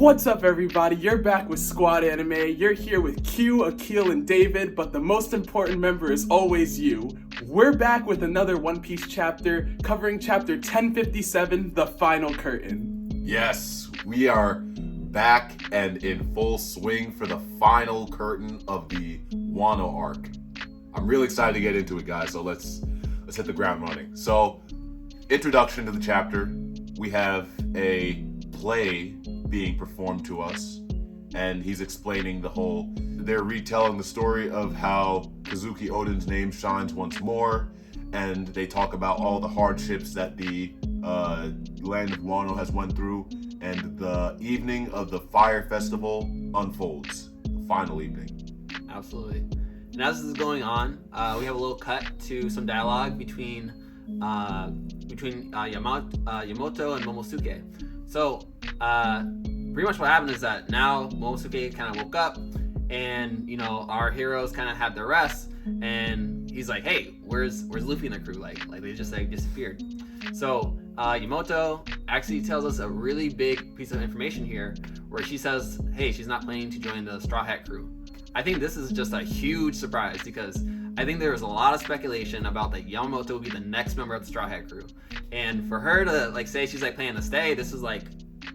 What's up, everybody? You're back with Squad Anime. You're here with Q, Akil, and David, but the most important member is always you. We're back with another One Piece chapter, covering chapter 1057, The Final Curtain. Yes, we are back and in full swing for the final curtain of the Wano arc. I'm really excited to get into it, guys, so let's hit the ground running. So, introduction to the chapter. We have a play being performed to us, and he's explaining they're retelling the story of how Kazuki Oden's name shines once more, and they talk about all the hardships that the land of Wano has went through, and the evening of the fire festival unfolds, the final evening. Absolutely. And as this is going on, we have a little cut to some dialogue between Yamato and Momosuke. So, pretty much what happened is that now Momosuke kind of woke up, and our heroes kind of had their rest, and he's like, "Hey, where's Luffy and the crew? Like they just disappeared." So Yamato actually tells us a really big piece of information here, where she says, "Hey, she's not planning to join the Straw Hat crew." I think this is just a huge surprise, because I think there was a lot of speculation about that Yamamoto would be the next member of the Straw Hat crew, and for her to say she's planning to stay, this is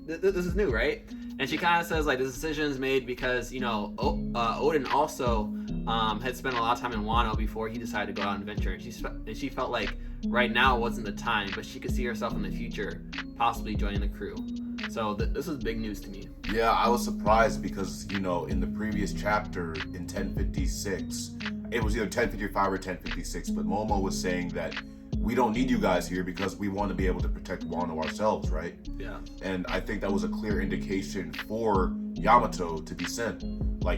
this is new, right? And she kind of says the decision is made because Oden also had spent a lot of time in Wano before he decided to go out on adventure, and she felt like right now wasn't the time, but she could see herself in the future possibly joining the crew. So this was big news to me. Yeah, I was surprised because, in the previous chapter in 1056, it was either 1055 or 1056, but Momo was saying that we don't need you guys here because we want to be able to protect Wano ourselves, right? Yeah. And I think that was a clear indication for Yamato to be sent.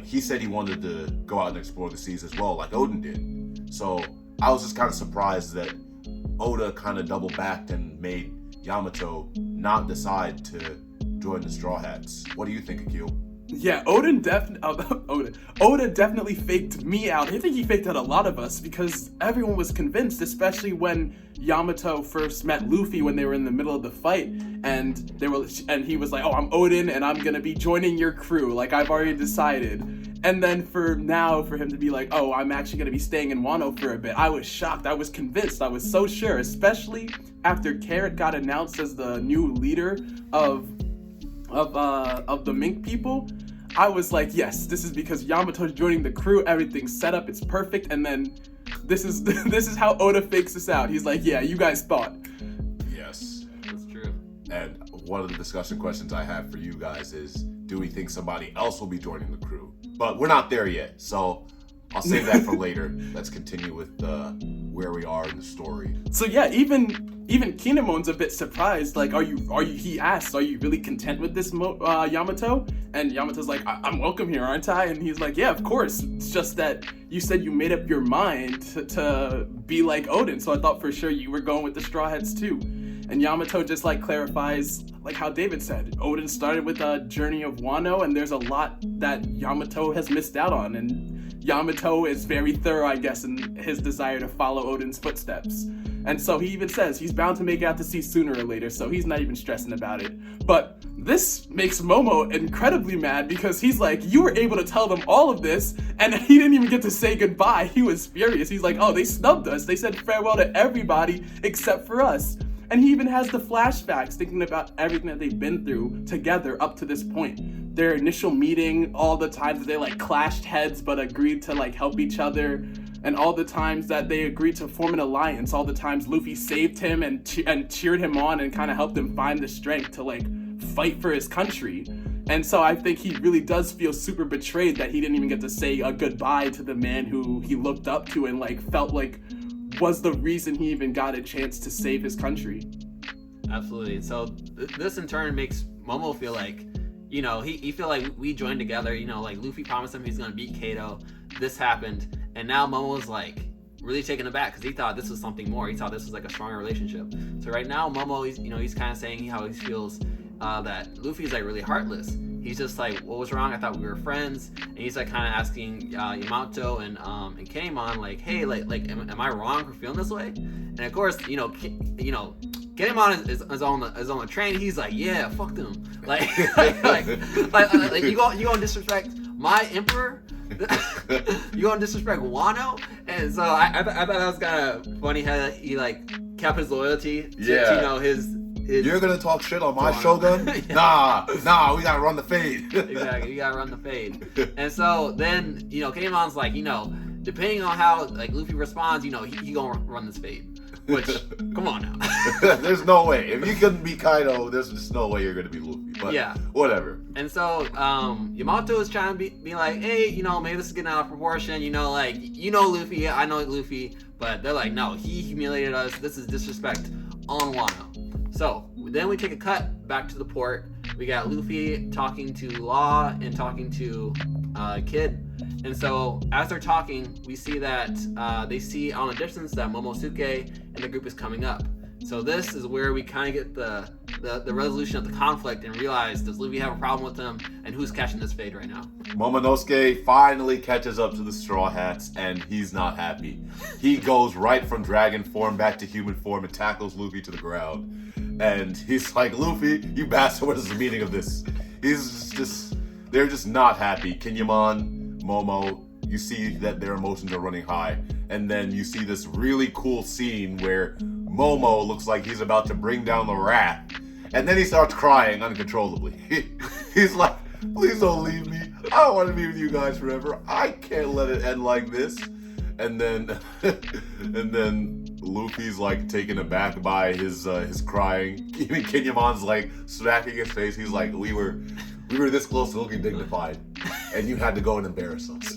He said he wanted to go out and explore the seas as well, like Oden did. So I was just kind of surprised that Oda kind of double backed and made Yamato not decide to join the Straw Hats. What do you think, Akil? Yeah, Oda definitely faked me out. I think he faked out a lot of us, because everyone was convinced, especially when Yamato first met Luffy when they were in the middle of the fight, and he was like, "Oh, I'm Oden, and I'm gonna be joining your crew. I've already decided." And then for him to be like, "Oh, I'm actually gonna be staying in Wano for a bit," I was shocked. I was convinced. I was so sure, especially after Carrot got announced as the new leader of the Mink people. I was like, yes, this is because Yamato's joining the crew, everything's set up, it's perfect, and then this is how Oda fakes us out. He's like, yeah, you guys thought. Yes. That's true. And one of the discussion questions I have for you guys is, do we think somebody else will be joining the crew? But we're not there yet, so I'll save that for later. Let's continue with where we are in the story. So yeah, even Kinemon's a bit surprised. He asks, "Are you really content with this, Yamato?" And Yamato's like, "I'm welcome here, aren't I?" And he's like, "Yeah, of course. It's just that you said you made up your mind to be like Oden, so I thought for sure you were going with the Straw Hats too." And Yamato just clarifies, how David said, Oden started with a journey of Wano, and there's a lot that Yamato has missed out on, and Yamato is very thorough, I guess, in his desire to follow Oden's footsteps. And so he even says he's bound to make it out to sea sooner or later, so he's not even stressing about it. But this makes Momo incredibly mad, because he's like, you were able to tell them all of this, and he didn't even get to say goodbye. He was furious. He's like, oh, they snubbed us. They said farewell to everybody except for us. And he even has the flashbacks, thinking about everything that they've been through together up to this point. Their initial meeting, all the times that they clashed heads but agreed to help each other, and all the times that they agreed to form an alliance, all the times Luffy saved him and cheered him on and kind of helped him find the strength to fight for his country. And so I think he really does feel super betrayed that he didn't even get to say a goodbye to the man who he looked up to and felt was the reason he even got a chance to save his country. Absolutely. So this in turn makes Momo feel he feel like we joined together. Luffy promised him he's gonna beat Kaido. This happened, and now Momo's really taken aback, because he thought this was something more. He thought this was a stronger relationship. So right now Momo, he's kind of saying how he feels that Luffy's really heartless. He's just what was wrong? I thought we were friends. And he's kind of asking Yamato and Kinemon, hey, am I wrong for feeling this way? And of course, Kinemon is on the train. He's like, yeah, fuck them. Like you gonna disrespect my emperor? You gonna disrespect Wano? And so I thought that was kind of funny how he like kept his loyalty to you know his. You're gonna talk shit on my Wano. Shogun? Yeah. Nah, we gotta run the fade. Exactly, you gotta run the fade. And so then, you know, Kinemon's like, you know, depending on how like Luffy responds, you know, he gonna run this fade. Which, come on now. There's no way. If you couldn't be Kaido, there's just no way you're gonna be Luffy. But Yeah. whatever. And so, Yamato is trying to be like, hey, you know, maybe this is getting out of proportion. You know, like, you know Luffy, I know Luffy. But they're like, no, he humiliated us. This is disrespect on Wano. So, then we take a cut back to the port. We got Luffy talking to Law and talking to Kid. And so, as they're talking, we see that they see on a distance that Momosuke and the group is coming up. So this is where we kind of get the resolution of the conflict and realize, does Luffy have a problem with them, and who's catching this fade right now? Momonosuke finally catches up to the Straw Hats, and he's not happy. He goes right from dragon form back to human form and tackles Luffy to the ground. And he's like, Luffy, you bastard, what is the meaning of this? They're just not happy. Kinemon, Momo, you see that their emotions are running high. And then you see this really cool scene where Momo looks like he's about to bring down the wrath. And then he starts crying uncontrollably. He's like, please don't leave me. I don't want to be with you guys forever. I can't let it end like this. And then Luffy's like taken aback by his crying. Even Kinemon's like smacking his face. He's like, we were this close to looking dignified, and you had to go and embarrass us.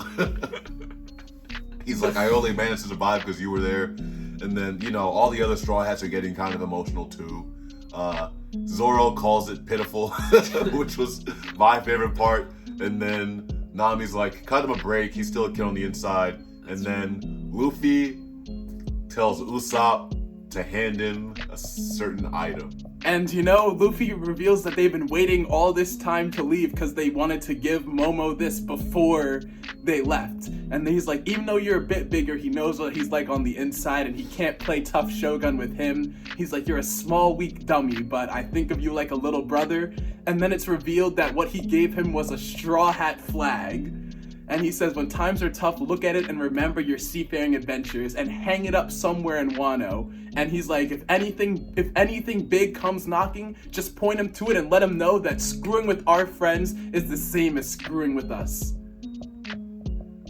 He's like, I only managed to survive because you were there. And then, you know, all the other Straw Hats are getting kind of emotional too. Zoro calls it pitiful, which was my favorite part. And then Nami's like, cut him a break. He's still a kid on the inside. And then Luffy tells Usopp to hand him a certain item. And you know, Luffy reveals that they've been waiting all this time to leave because they wanted to give Momo this before they left. And he's like, even though you're a bit bigger, he knows what he's like on the inside and he can't play tough Shogun with him. He's like, you're a small, weak dummy, but I think of you like a little brother. And then it's revealed that what he gave him was a Straw Hat flag. And he says, when times are tough, look at it and remember your seafaring adventures and hang it up somewhere in Wano. And he's like, if anything big comes knocking, just point him to it and let him know that screwing with our friends is the same as screwing with us.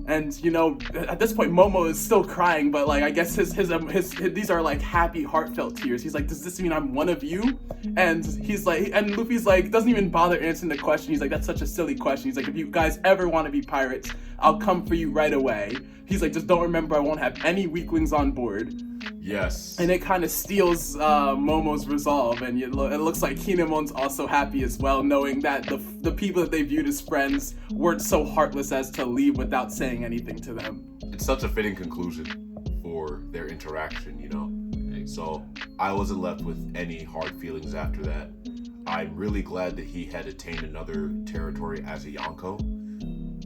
And you know, at this point, Momo is still crying, but like I guess his these are like happy, heartfelt tears. He's like, does this mean I'm one of you? And he's like, and Luffy's like, doesn't even bother answering the question. He's like, that's such a silly question. He's like, if you guys ever want to be pirates, I'll come for you right away. He's like, just don't remember I won't have any weaklings on board. Yes. And it kind of steals Momo's resolve, and it looks like Kinemon's also happy as well, knowing that the people that they viewed as friends weren't so heartless as to leave without saying anything to them. It's such a fitting conclusion for their interaction, you know? So I wasn't left with any hard feelings after that. I'm really glad that he had attained another territory as a Yonko.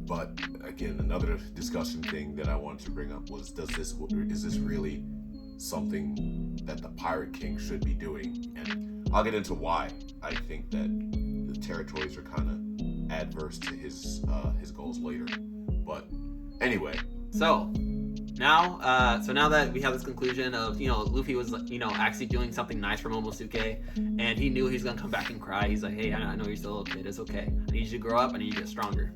But again, another discussion thing that I wanted to bring up was, is this really something that the Pirate King should be doing? And I'll get into why I think that the territories are kind of adverse to his goals later. But anyway. So now that we have this conclusion of, you know, Luffy was, you know, actually doing something nice for Momosuke, and he knew he was gonna come back and cry. He's like, hey, I know you're still a little kid. It's okay. I need you to grow up. I need you to get stronger.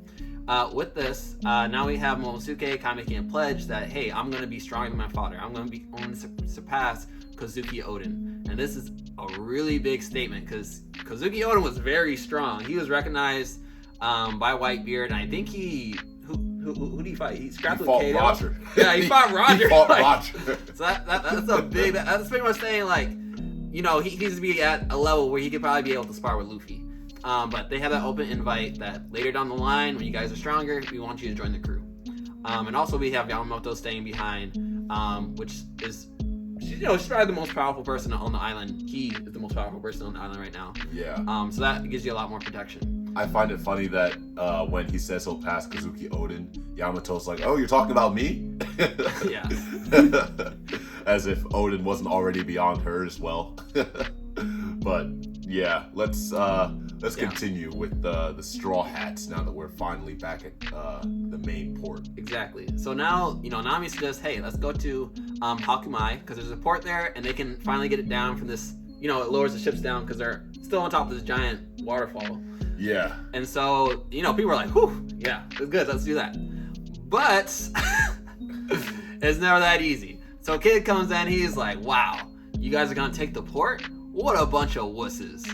With this, now we have Momosuke kind of making a pledge that, hey, I'm going to be stronger than my father. I'm going to surpass Kozuki Oden. And this is a really big statement because Kozuki Oden was very strong. He was recognized by Whitebeard, and I think who did he fight? He scrapped with Kato. Roger. Yeah, he fought Roger. He fought Roger. So that's pretty much saying, like, you know, he needs to be at a level where he could probably be able to spar with Luffy. But they have that open invite that later down the line, when you guys are stronger, we want you to join the crew. And also we have Yamamoto staying behind, which is, you know, she's probably the most powerful person on the island. He is the most powerful person on the island right now. Yeah. So that gives you a lot more protection. I find it funny that when he says he'll pass Kozuki Oden, Yamato's like, oh, you're talking about me? Yeah. As if Oden wasn't already beyond her as well. But yeah, let's continue with the Straw Hats now that we're finally back at the main port. Exactly. So now, Nami suggests, hey, let's go to Hakumai, because there's a port there, and they can finally get it down from this, it lowers the ships down because they're still on top of this giant waterfall. Yeah. And so, people are like, whew, yeah, it's good, let's do that. But it's never that easy. So Kid comes in, he's like, wow, you guys are going to take the port? What a bunch of wusses.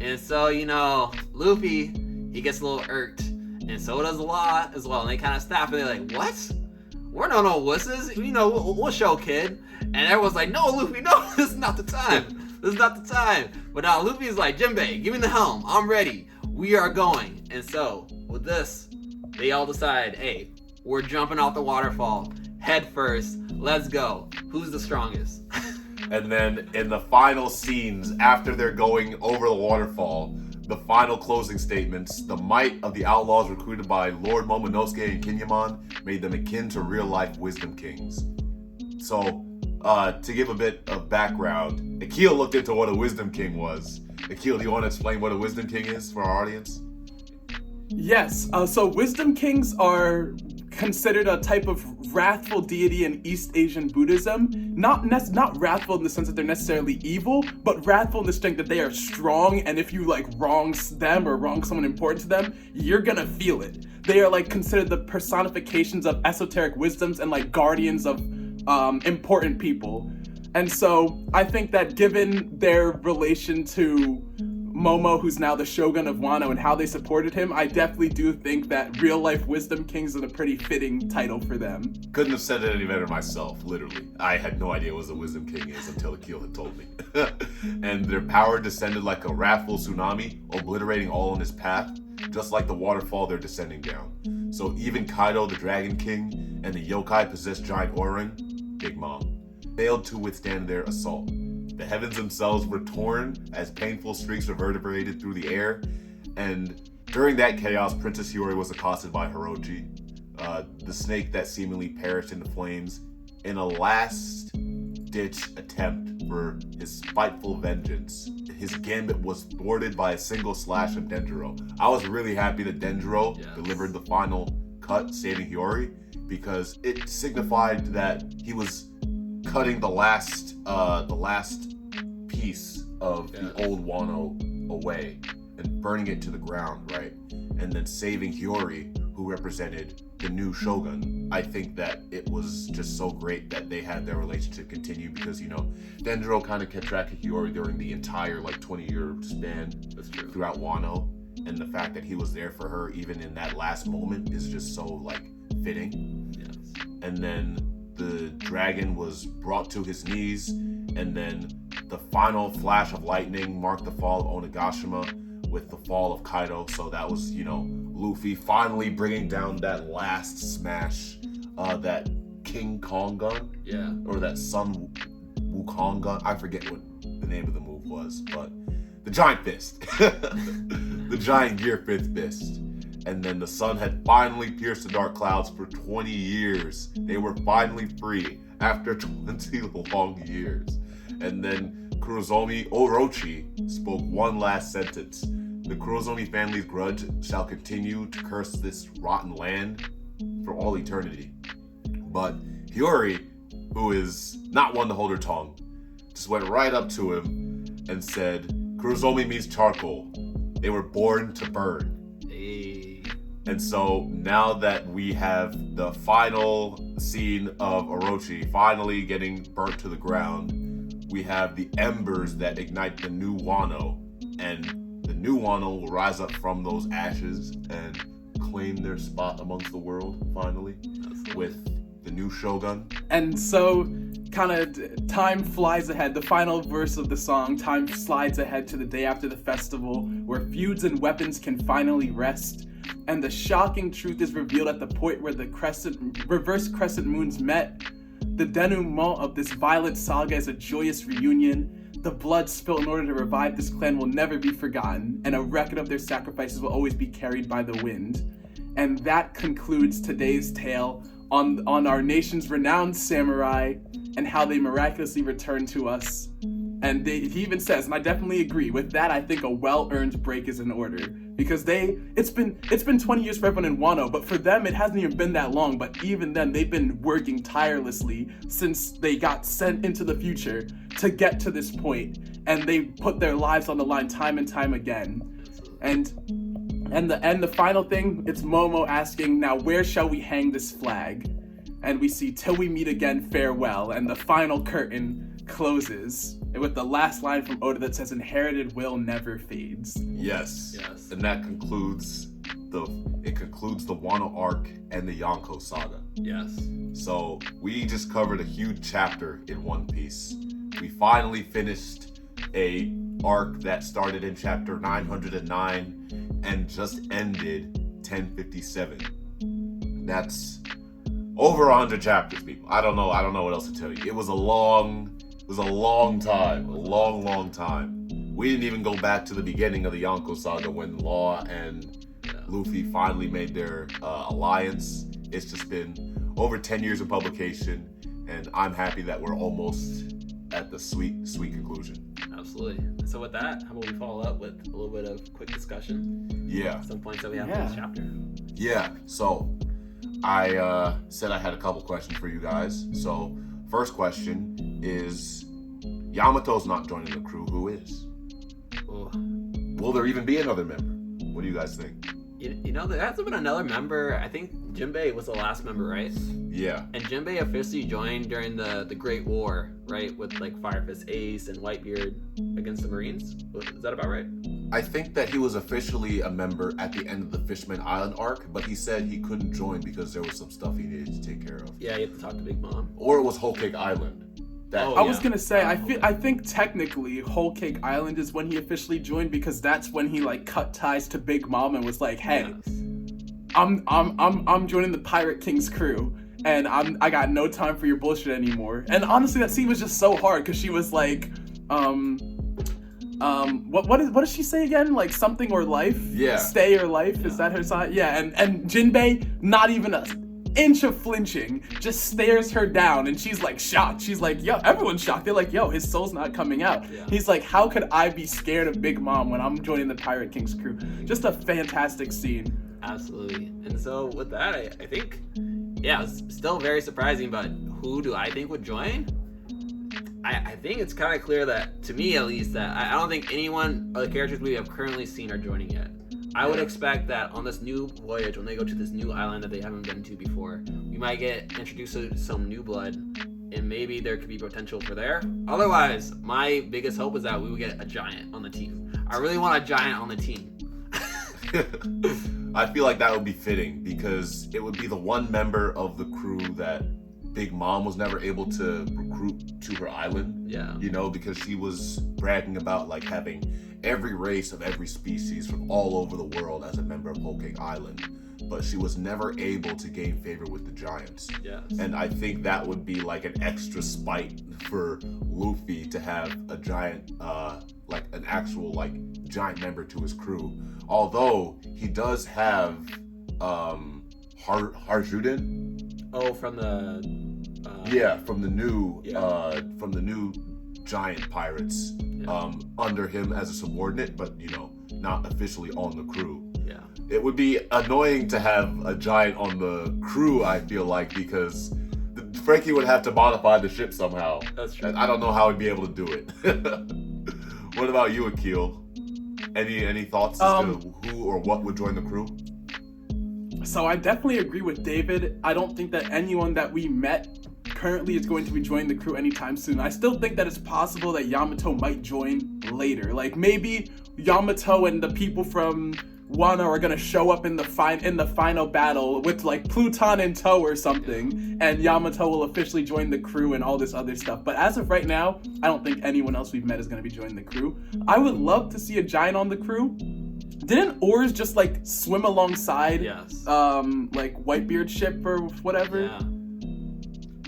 And so, Luffy, he gets a little irked. And so does Law as well. And they kind of stop and they're like, what? We're no wusses. We'll show, Kid. And everyone's like, no, Luffy, no, this is not the time. This is not the time. But now Luffy's like, Jinbei, give me the helm. I'm ready. We are going. And so, with this, they all decide, hey, we're jumping off the waterfall. Head first. Let's go. Who's the strongest? And then in the final scenes, after they're going over the waterfall, the final closing statements, the might of the outlaws recruited by Lord Momonosuke and Kinemon made them akin to real-life Wisdom Kings. So, to give a bit of background, Akil looked into what a Wisdom King was. Akil, do you want to explain what a Wisdom King is for our audience? Yes, so Wisdom Kings are considered a type of wrathful deity in East Asian Buddhism. Not wrathful in the sense that they're necessarily evil, but wrathful in the strength that they are strong, and if you wrong them or wrong someone important to them, you're gonna feel it. They are considered the personifications of esoteric wisdoms and guardians of important people. And so I think that given their relation to Momo, who's now the Shogun of Wano, and how they supported him, I definitely do think that real life Wisdom Kings is a pretty fitting title for them. Couldn't have said it any better myself, literally. I had no idea what a Wisdom King is until Akil had told me. And their power descended like a wrathful tsunami, obliterating all in its path, just like the waterfall they're descending down. So even Kaido, the Dragon King, and the yokai possessed giant Orin, Big Mom, failed to withstand their assault. The heavens themselves were torn as painful streaks reverberated through the air, and during that chaos, Princess Hiyori was accosted by Hiroji, the snake that seemingly perished in the flames, in a last-ditch attempt for his spiteful vengeance. His gambit was thwarted by a single slash of Denjiro. I was really happy that Denjiro delivered the final cut, saving Hiyori, because it signified that he was cutting the last piece of the old Wano away and burning it to the ground, right? And then saving Hiyori, who represented the new Shogun. I think that it was just so great that they had their relationship continue because, Denjiro kind of kept track of Hiyori during the entire 20-year span throughout Wano. And the fact that he was there for her even in that last moment is just so fitting. Yes. And then the dragon was brought to his knees, and then the final flash of lightning marked the fall of Onigashima with the fall of Kaido. So that was, Luffy finally bringing down that last smash, that King Kong gun, or that Sun Wukong gun. I forget what the name of the move was, but the giant fist, the giant gear fist. And then the sun had finally pierced the dark clouds for 20 years. They were finally free after 20 long years. And then Kurozomi Orochi spoke one last sentence. The Kurozomi family's grudge shall continue to curse this rotten land for all eternity. But Hiyori, who is not one to hold her tongue, just went right up to him and said, Kurozomi means charcoal. They were born to burn. And so now that we have the final scene of Orochi finally getting burnt to the ground, we have the embers that ignite the new Wano, and the new Wano will rise up from those ashes and claim their spot amongst the world finally with the new Shogun. And so time flies ahead. The final verse of the song, time slides ahead to the day after the festival where feuds and weapons can finally rest. And the shocking truth is revealed at the point where the reverse crescent moons met. The denouement of this violent saga is a joyous reunion. The blood spilled in order to revive this clan will never be forgotten, and a record of their sacrifices will always be carried by the wind. And that concludes today's tale on our nation's renowned samurai and how they miraculously returned to us. And he even says, and I definitely agree with that, I think a well-earned break is in order. Because it's been 20 years for everyone in Wano, but for them it hasn't even been that long. But even then, they've been working tirelessly since they got sent into the future to get to this point, and they put their lives on the line time and time again. And the final thing, it's Momo asking, now where shall we hang this flag? And we see, till we meet again, farewell. And the final curtain closes with the last line from Oda that says, inherited will never fades. Yes. Yes. And that concludes the Wano arc and the Yonko saga. Yes. So we just covered a huge chapter in One Piece. We finally finished a arc that started in chapter 909 and just ended 1057. That's over 100 chapters, people. I don't know what else to tell you. It was a long time. We didn't even go back to the beginning of the Yonko saga when Law and Luffy finally made their alliance. It's just been over 10 years of publication, and I'm happy that we're almost at the sweet conclusion. Absolutely. So with that, how about we follow up with a little bit of quick discussion? Yeah. Some points that we have in this chapter. Yeah. So I said I had a couple questions for you guys. So first question is, Yamato's not joining the crew. Who is? Ooh. Will there even be another member? What do you guys think? You know, there hasn't been another member. I think Jinbei was the last member, right? Yeah. And Jinbei officially joined during the Great War, right? With like Fire Fist Ace and Whitebeard against the Marines. Is that about right? I think that he was officially a member at the end of the Fishman Island arc, but he said he couldn't join because there was some stuff he needed to take care of. Yeah, you have to talk to Big Mom. Or it was Whole Cake Island. I was gonna say, I think technically Whole Cake Island is when he officially joined, because that's when he like cut ties to Big Mom and was like, hey, Yes. I'm joining the Pirate King's crew, and I got no time for your bullshit anymore. And honestly, that scene was just so hard because she was like, what does she say again? Like something or life? Yeah. Stay or life? Is that her sign? Yeah. And Jinbei, not even a inch of flinching, just stares her down, and she's like shocked. She's like, yo, everyone's shocked. They're like, yo, his soul's not coming out. Yeah. He's like, how could I be scared of Big Mom when I'm joining the Pirate King's crew? Just a fantastic scene. Absolutely. And so with that, I think, yeah, it's still very surprising, but who do I think would join? I think it's kind of clear that, to me at least, that I don't think anyone of the characters we have currently seen are joining yet. I would expect that on this new voyage, when they go to this new island that they haven't been to before, we might get introduced to some new blood, and maybe there could be potential for there. Otherwise, my biggest hope is that we would get a giant on the team. I really want a giant on the team. I feel like that would be fitting, because it would be the one member of the crew that Big Mom was never able to recruit to her island. Yeah. You know, because she was bragging about like having every race of every species from all over the world as a member of Whole Cake Island, but she was never able to gain favor with the giants. Yes. And I think that would be like an extra spite for Luffy to have a giant, like an actual like giant member to his crew. Although he does have Harjuden. Oh, from the From the new giant pirates. Under him as a subordinate, but you know, not officially on the crew. Yeah. It would be annoying to have a giant on the crew, I feel like, because Frankie would have to modify the ship somehow. That's true. And I don't know how he'd be able to do it. What about you, Akil? Any thoughts as to who or what would join the crew? So I definitely agree with David. I don't think that anyone that we met currently is going to be joining the crew anytime soon. I still think that it's possible that Yamato might join later. Like maybe Yamato and the people from Wano are gonna show up in the final battle with like Pluton in tow or something, and Yamato will officially join the crew and all this other stuff. But as of right now, I don't think anyone else we've met is gonna be joining the crew. I would love to see a giant on the crew. Didn't Oars just like swim alongside Yes. like Whitebeard ship or whatever? Yeah.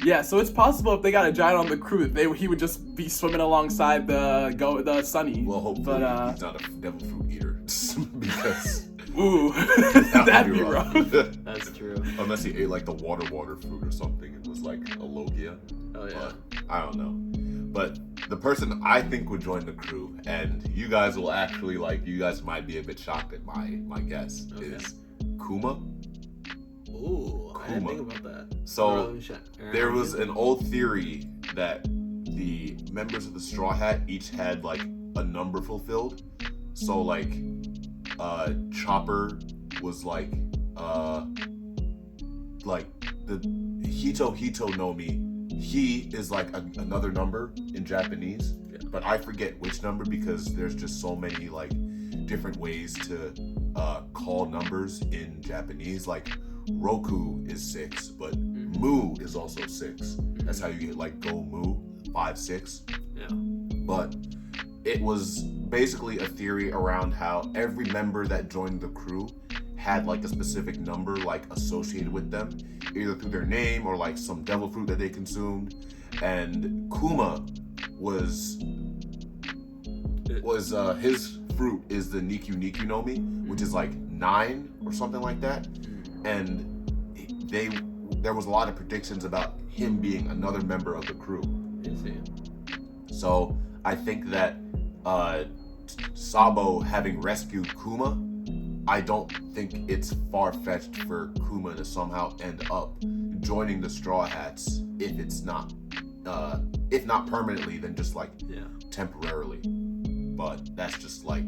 Yeah, so it's possible if they got a giant on the crew, he would just be swimming alongside the Sunny. Well, hopefully but, he's not a devil fruit eater, because ooh, that'd be rough. That's true. Unless he ate like the water fruit or something and was like a Logia. Oh yeah. But I don't know. But the person I think would join the crew, and you guys will actually you guys might be a bit shocked at my guess, is Kuma. Ooh, I didn't think about that. So there was an old theory that the members of the Straw Hat each had a number fulfilled. So Chopper was the Hito no Mi. He is another number in Japanese, but I forget which number because there's just so many different ways to call numbers in Japanese. Roku is 6, but Mu is also 6. That's how you get Go Mu 5 6. Yeah. But it was basically a theory around how every member that joined the crew had a specific number associated with them, either through their name or some devil fruit that they consumed. And Kuma was his fruit is the Niku no Mi, which is 9 or something like that. And there was a lot of predictions about him being another member of the crew. So I think that Sabo having rescued Kuma, I don't think it's far-fetched for Kuma to somehow end up joining the Straw Hats if not permanently, then just temporarily. But that's just a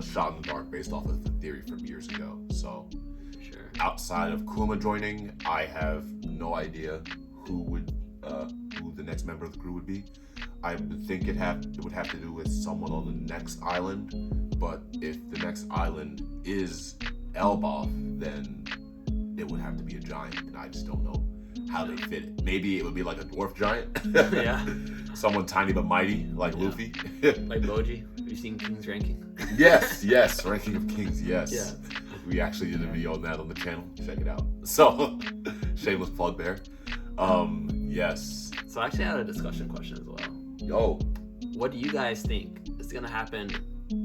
shot in the dark based off of the theory from years ago. So outside of Kuma joining, I have no idea who the next member of the crew would be. I would think it would have to do with someone on the next island, but if the next island is Elbaf, then it would have to be a giant, and I just don't know how they fit it. Maybe it would be a dwarf giant. Yeah. Someone tiny but mighty, Luffy. Like Boji. Have you seen King's Ranking? Yes, Ranking of Kings, yes. Yeah. We actually did a video on that on the channel. Check it out. So, shameless plug there. Yes. So I actually had a discussion question as well. Yo. What do you guys think is gonna happen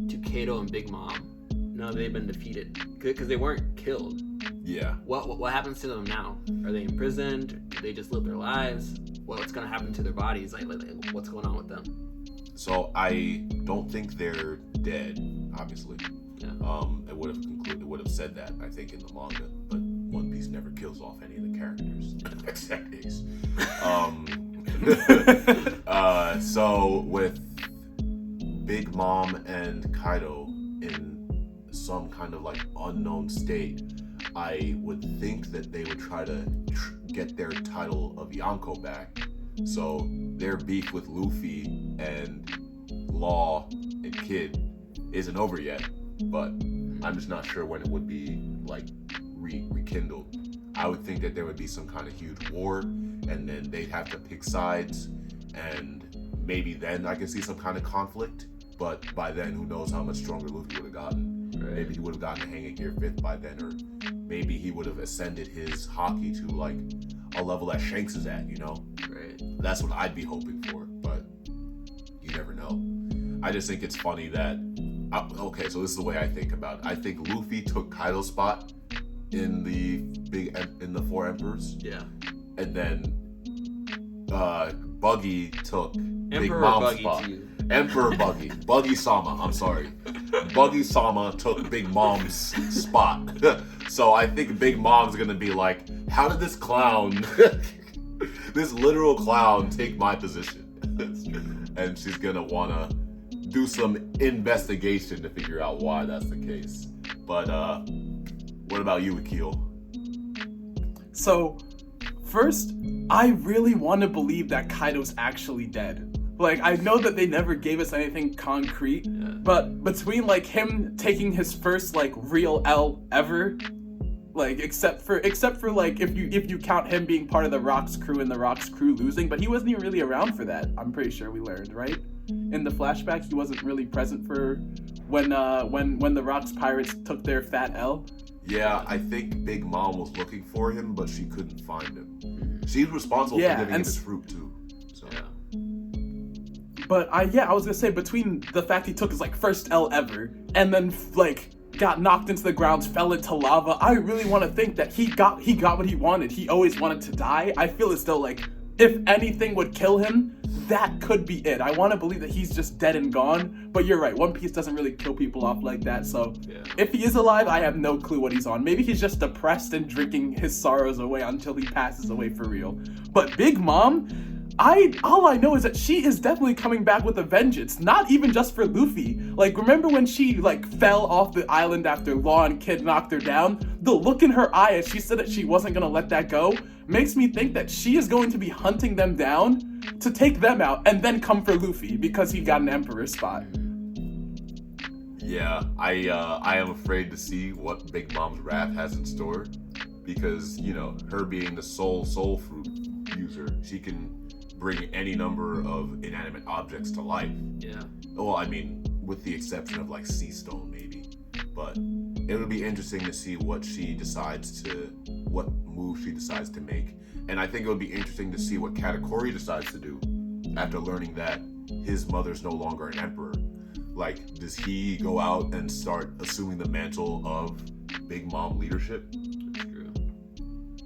to Kato and Big Mom now that they've been defeated? Because they weren't killed. Yeah. What happens to them now? Are they imprisoned? Do they just live their lives? What's gonna happen to their bodies? What's going on with them? So I don't think they're dead, obviously. Yeah. It would have said that, I think, in the manga, but One Piece never kills off any of the characters, except Ace. So with Big Mom and Kaido in some kind of unknown state, I would think that they would try to get their title of Yonko back. So their beef with Luffy and Law and Kid isn't over yet, but I'm just not sure when it would be rekindled. I would think that there would be some kind of huge war, and then they'd have to pick sides, and maybe then I could see some kind of conflict. But by then, who knows how much stronger Luffy would have gotten? Right. Maybe he would have gotten a Hanging Gear 5th by then, or maybe he would have ascended his haki to a level that Shanks is at. Right. That's what I'd be hoping for, but you never know. I just think it's funny that okay, so this is the way I think about it. I think Luffy took Kaido's spot in the Four Emperors. Yeah. And then Buggy took Big Emperor Mom's Buggy spot. to you. Emperor Buggy. Buggy-sama, I'm sorry. Buggy-sama took Big Mom's spot. So I think Big Mom's gonna be like, how did this clown, this literal clown, take my position? And she's gonna wanna do some investigation to figure out why that's the case. But what about you, Akil? So, first, I really want to believe that Kaido's actually dead. I know that they never gave us anything concrete, but between him taking his first real L ever, except for if you count him being part of the Rocks crew and the Rocks crew losing, but he wasn't even really around for that. I'm pretty sure we learned, right? In the flashback, he wasn't really present for when the Rocks pirates took their fat L. Yeah, I think Big Mom was looking for him, but she couldn't find him. She's responsible for giving him his fruit too. So. Yeah. But I was gonna say, between the fact he took his first L ever, and then got knocked into the ground, fell into lava, I really want to think that he got what he wanted. He always wanted to die. I feel as though if anything would kill him, that could be it. I want to believe that he's just dead and gone, but you're right. One Piece doesn't really kill people off like that, so if he is alive, I have no clue what he's on. Maybe he's just depressed and drinking his sorrows away until he passes away for real. But Big Mom, all I know is that she is definitely coming back with a vengeance, not even just for Luffy. Like, remember when she, like, fell off the island after Law and Kid knocked her down? The look in her eye as she said that she wasn't gonna let that go makes me think that she is going to be hunting them down to take them out and then come for Luffy because he got an Emperor spot. Yeah, I am afraid to see what Big Mom's wrath has in store, because, you know, her being the sole soul fruit user, she can bring any number of inanimate objects to life. Yeah. Well, I mean, with the exception of like sea stone maybe, but it would be interesting to see what move she decides to make, and I think it would be interesting to see what Katakuri decides to do after learning that his mother's no longer an emperor. Like, does he go out and start assuming the mantle of Big Mom leadership? That's true.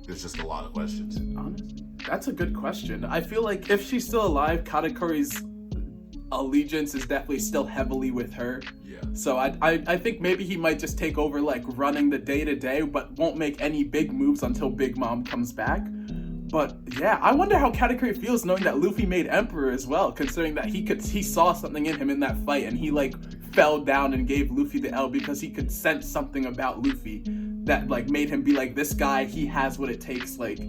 There's just a lot of questions. Honestly, that's a good question. I feel like if she's still alive, Katakuri's allegiance is definitely still heavily with her. Yeah. So I think maybe he might just take over, like, running the day-to-day, but won't make any big moves until Big Mom comes back. But yeah, I wonder how Katakuri feels knowing that Luffy made Emperor as well, considering that he saw something in him in that fight and he, like, fell down and gave Luffy the L because he could sense something about Luffy that, like, made him be like, this guy, he has what it takes, like,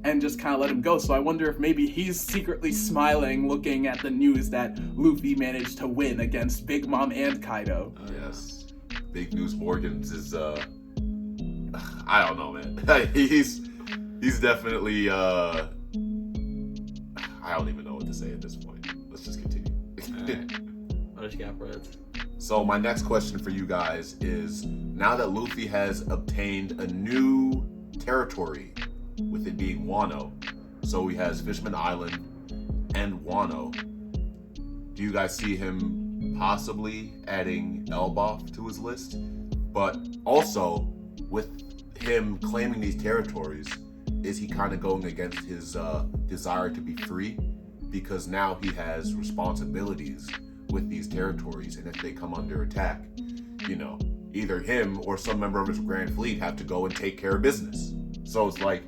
and just kind of let him go. So I wonder if maybe he's secretly smiling looking at the news that Luffy managed to win against Big Mom and Kaido. Yes. Big News Morgans is I don't know, man. He's definitely I don't even know what to say at this point. Let's just continue. Alright. What else you got for us? So my next question for you guys is, now that Luffy has obtained a new territory, with it being Wano, so he has Fishman Island and Wano, do you guys see him possibly adding Elbaf to his list? But also, with him claiming these territories, is he kind of going against his desire to be free? Because now he has responsibilities with these territories, and if they come under attack, you know, either him or some member of his Grand Fleet have to go and take care of business. So it's like,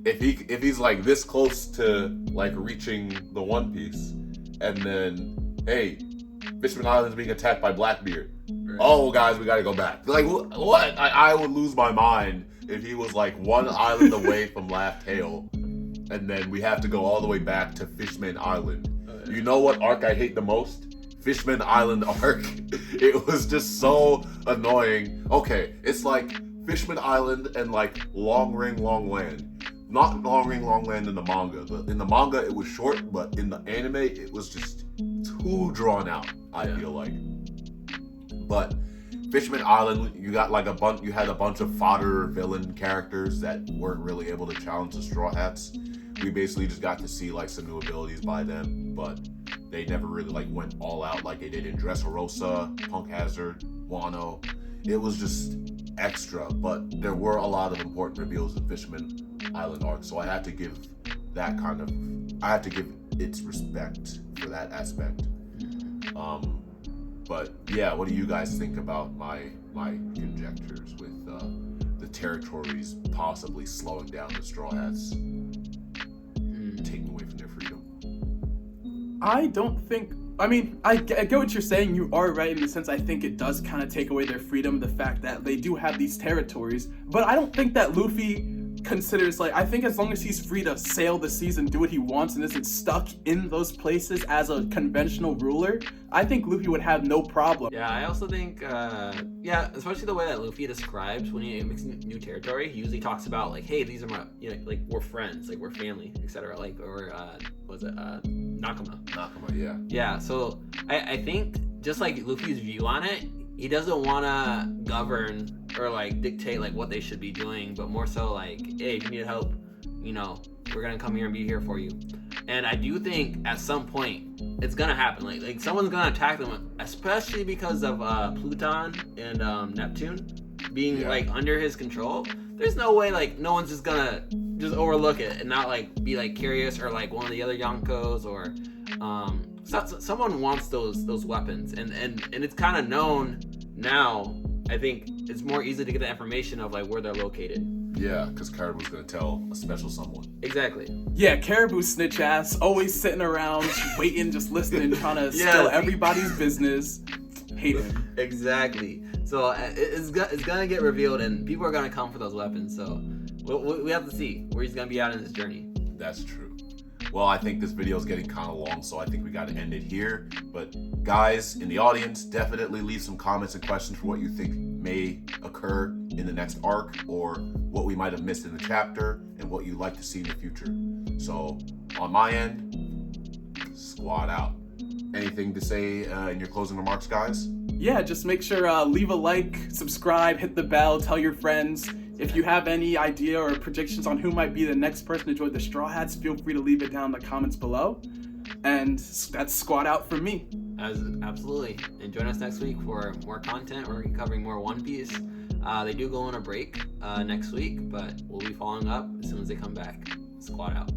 if he's like this close to like reaching the One Piece, and then, hey, Fishman Island's being attacked by Blackbeard. Right. Oh, guys, we gotta go back. Like, what? I would lose my mind if he was like one island away from Laugh Tale, and then we have to go all the way back to Fishman Island. Oh, yeah. You know what arc I hate the most? Fishman Island arc. It was just so annoying. Okay, it's like Fishman Island and like Long Ring Long Land. Not Long Ring Long Land in the manga. In the manga it was short, but in the anime it was just too drawn out, I feel like. But Fishman Island, you got like you had a bunch of fodder villain characters that weren't really able to challenge the Straw Hats. We basically just got to see like some new abilities by them, but they never really like went all out like they did in Dressrosa, Punk Hazard, Wano. It was just extra, but there were a lot of important reveals in Fishman Island arc, so I had to give its respect for that aspect. But yeah, what do you guys think about my conjectures with the territories possibly slowing down the Straw Hats, taking away from their freedom? I get what you're saying. You are right in the sense I think it does kind of take away their freedom, the fact that they do have these territories. But I don't think that Luffy considers, like, I think as long as he's free to sail the seas and do what he wants and isn't stuck in those places as a conventional ruler, I think Luffy would have no problem. Yeah, I also think, especially the way that Luffy describes when he makes new territory, he usually talks about, like, hey, these are my, like, we're friends, like, we're family, etc. Like, or, Nakama. Nakama, yeah. Yeah, so I think just like Luffy's view on it, he doesn't want to govern or like dictate like what they should be doing, but more so like, hey, if you need help, you know, we're gonna come here and be here for you. And I do think at some point it's gonna happen. Like someone's gonna attack them, especially because of Pluton and Neptune. being Yeah. like under his control, there's no way like no one's just gonna just overlook it and not like be like curious or like one of the other Yonkos or someone wants those weapons and it's kind of known now. I think it's more easy to get the information of like where they're located. Yeah, because Caribou's gonna tell a special someone. Exactly. Yeah, Caribou snitch ass, always sitting around, waiting, just listening, trying to Yeah, spill see? everybody's business. Hate him. Exactly. So it's gonna get revealed, and people are gonna come for those weapons. So we have to see where he's gonna be at in his journey. That's true. Well, I think this video is getting kind of long, so I think we got to end it here. But guys in the audience, definitely leave some comments and questions for what you think may occur in the next arc, or what we might have missed in the chapter, and what you'd like to see in the future. So, on my end, squad out. Anything to say in your closing remarks, guys? Yeah, just make sure leave a like, subscribe, hit the bell, tell your friends. If you have any idea or predictions on who might be the next person to join the Straw Hats, feel free to leave it down in the comments below. And that's squad out from me. Absolutely. And join us next week for more content. We're covering more One Piece. They do go on a break next week, but we'll be following up as soon as they come back. Squad out.